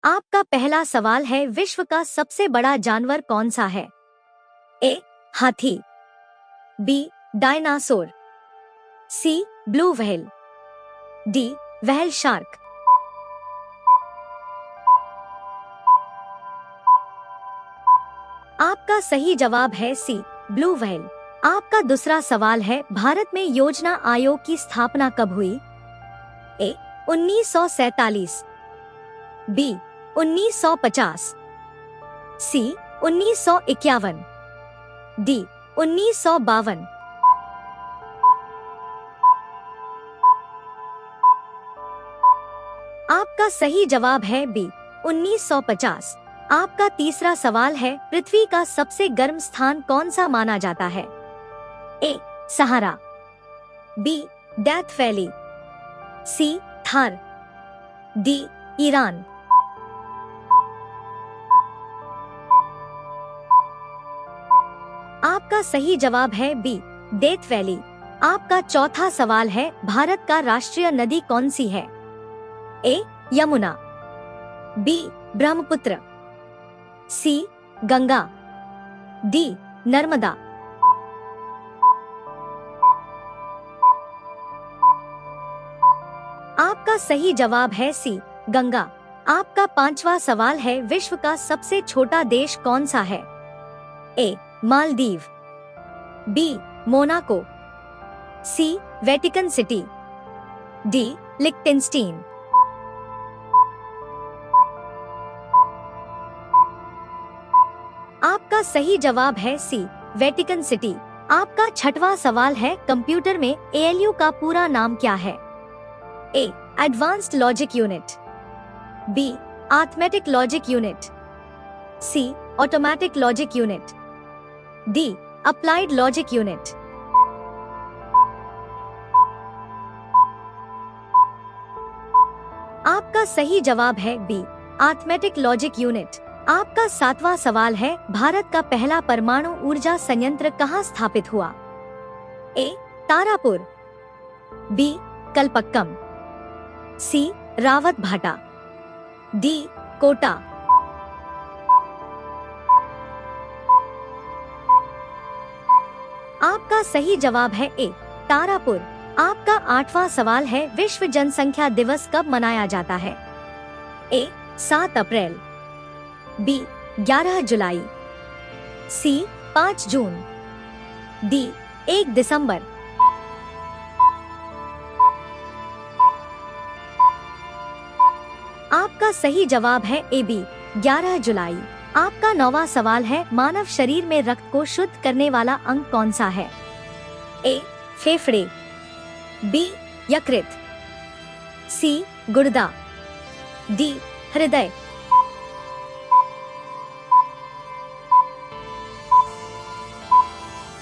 आपका पहला सवाल है, विश्व का सबसे बड़ा जानवर कौन सा है? ए. हाथी, B. Dinosaur, C. Blue whale, D. Whale shark. आपका सही जवाब है सी. Blue whale. आपका दूसरा सवाल है, भारत में योजना आयोग की स्थापना कब हुई? ए. 1947, बी. 1950, सी. 1951, डी. 1952। आपका सही जवाब है बी. 1950। आपका तीसरा सवाल है, पृथ्वी का सबसे गर्म स्थान कौन सा माना जाता है? ए. सहारा, बी. डेथ वैली, सी. थार, डी. ईरान। आपका सही जवाब है बी. Death valley. आपका चौथा सवाल है, भारत का राष्ट्रीय नदी कौन सी है? ए. यमुना, बी. ब्रह्मपुत्र, सी. गंगा, डी. नर्मदा। आपका सही जवाब है सी. गंगा। आपका पांचवा सवाल है, विश्व का सबसे छोटा देश कौन सा है? A. Maldives, B. Monaco, C. Vatican City, D. Liechtenstein. आपका सही जवाब है सी. Vatican city. आपका छठवां सवाल है, कंप्यूटर में ALU का पूरा नाम क्या है? A. Advanced logic unit, B. Arithmetic logic unit, C. Automatic logic unit, D. Applied logic unit. आपका सही जवाब है बी. Arithmetic logic unit. आपका सातवां सवाल है, भारत का पहला परमाणु ऊर्जा संयंत्र कहाँ स्थापित हुआ? ए. तारापुर, बी. कलपक्कम, सी. रावत भाटा, डी. कोटा। आपका सही जवाब है ए. तारापुर। आपका आठवां सवाल है, विश्व जनसंख्या दिवस कब मनाया जाता है? ए. 7 अप्रैल, बी. 11 जुलाई, सी. 5 जून, डी. 1 दिसंबर। आपका सही जवाब है ए. बी. 11 जुलाई। आपका नौवां सवाल है, मानव शरीर में रक्त को शुद्ध करने वाला अंग कौन सा है? ए. फेफड़े, बी. यकृत, सी. गुर्दा, डी. हृदय।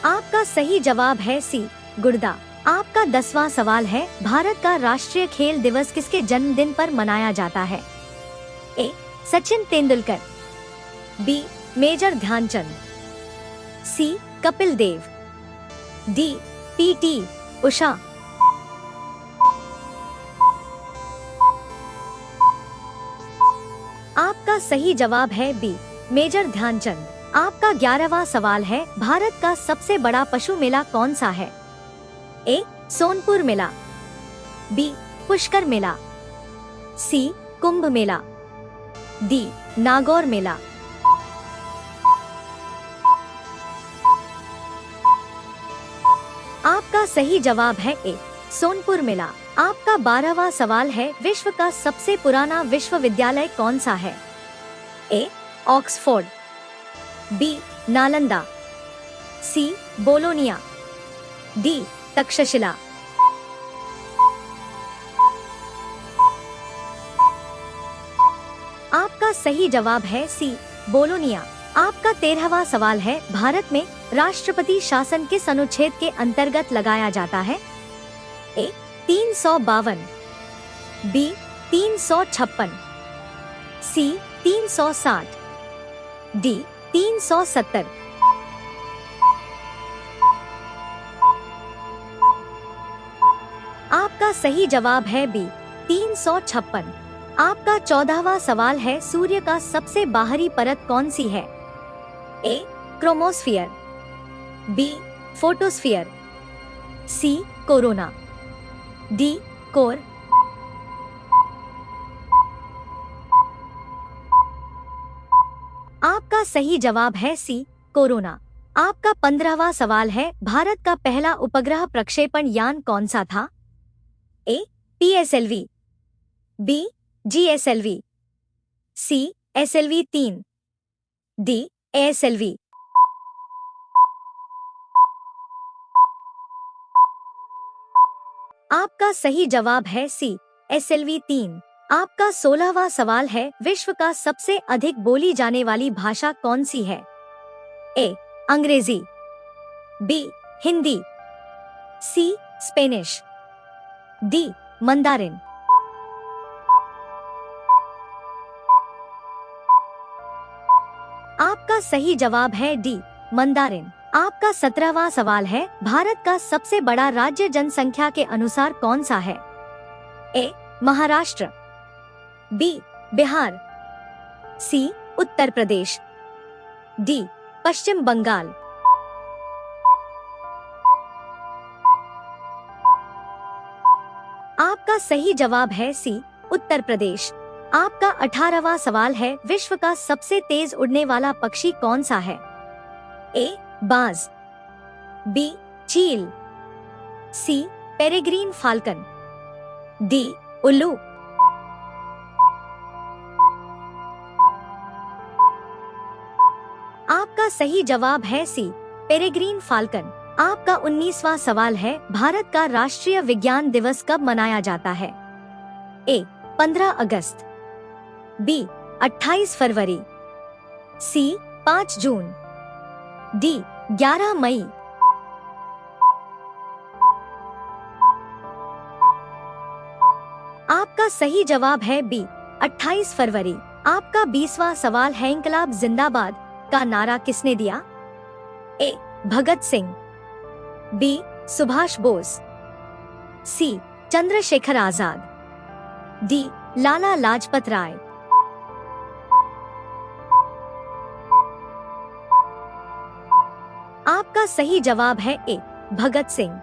आपका सही जवाब है सी. गुर्दा। आपका 10वां सवाल है, भारत का राष्ट्रीय खेल दिवस किसके जन्मदिन पर मनाया जाता है? ए. सचिन तेंदुलकर, बी. मेजर ध्यानचंद, सी. कपिल देव, डी. PT उषा। आपका सही जवाब है बी. मेजर ध्यानचंद। आपका 11वां सवाल है, भारत का सबसे बड़ा पशु मेला कौन सा है? ए. सोनपुर मेला, बी. पुष्कर मेला, सी. कुंभ मेला, डी. नागौर मेला। आपका सही जवाब है ए. सोनपुर मेला। आपका 12वां सवाल है, विश्व का सबसे पुराना विश्वविद्यालय कौन सा है? A. Oxford, B. Nalanda, C. Bologna, D. Takshashila. आपका सही जवाब है सी. बोलोनिया। आपका 13वां सवाल है, भारत में राष्ट्रपति शासन किस अनुच्छेद के अंतर्गत लगाया जाता है? ए. 352, बी. 356, सी. 360, डी. 370। आपका सही जवाब है बी. 356। आपका 14वां सवाल है, सूर्य का सबसे बाहरी परत कौन सी है? A chromosphere, B photosphere, C corona, D core. आपका सही जवाब है सी कोरोना। आपका 15वां सवाल है, भारत का पहला उपग्रह प्रक्षेपण यान कौन सा था? ए PSLV, बी GSLV, सी SLV-3, डी ASLV। आपका सही जवाब है सी SLV-3। आपका 16वां सवाल है, विश्व का सबसे अधिक बोली जाने वाली भाषा कौन सी है? ए अंग्रेजी, बी हिंदी, सी स्पेनिश, डी मंदारिन। आपका सही जवाब है डी मंदारिन। आपका 17वां सवाल है, भारत का सबसे बड़ा राज्य जनसंख्या के अनुसार कौन सा है? ए महाराष्ट्र, बी बिहार, सी उत्तर प्रदेश, डी पश्चिम बंगाल। आपका सही जवाब है सी उत्तर प्रदेश। आपका 18वां सवाल है, विश्व का सबसे तेज उड़ने वाला पक्षी कौन सा है? ए बाज, बी चील, सी पेरेग्रीन फाल्कन, डी उल्लू। आपका सही जवाब है सी पेरेग्रीन फाल्कन। आपका 19वां सवाल है, भारत का राष्ट्रीय विज्ञान दिवस कब मनाया जाता है? ए 15 अगस्त, बी 28 फरवरी, सी 5 जून, डी 11 मई। आपका सही जवाब है बी 28 फरवरी। आपका 20वां सवाल है, इंकलाब जिंदाबाद का नारा किसने दिया? ए भगत सिंह, बी सुभाष बोस, सी चंद्रशेखर आजाद, डी लाला लाजपत राय। आपका सही जवाब है ए भगत सिंह।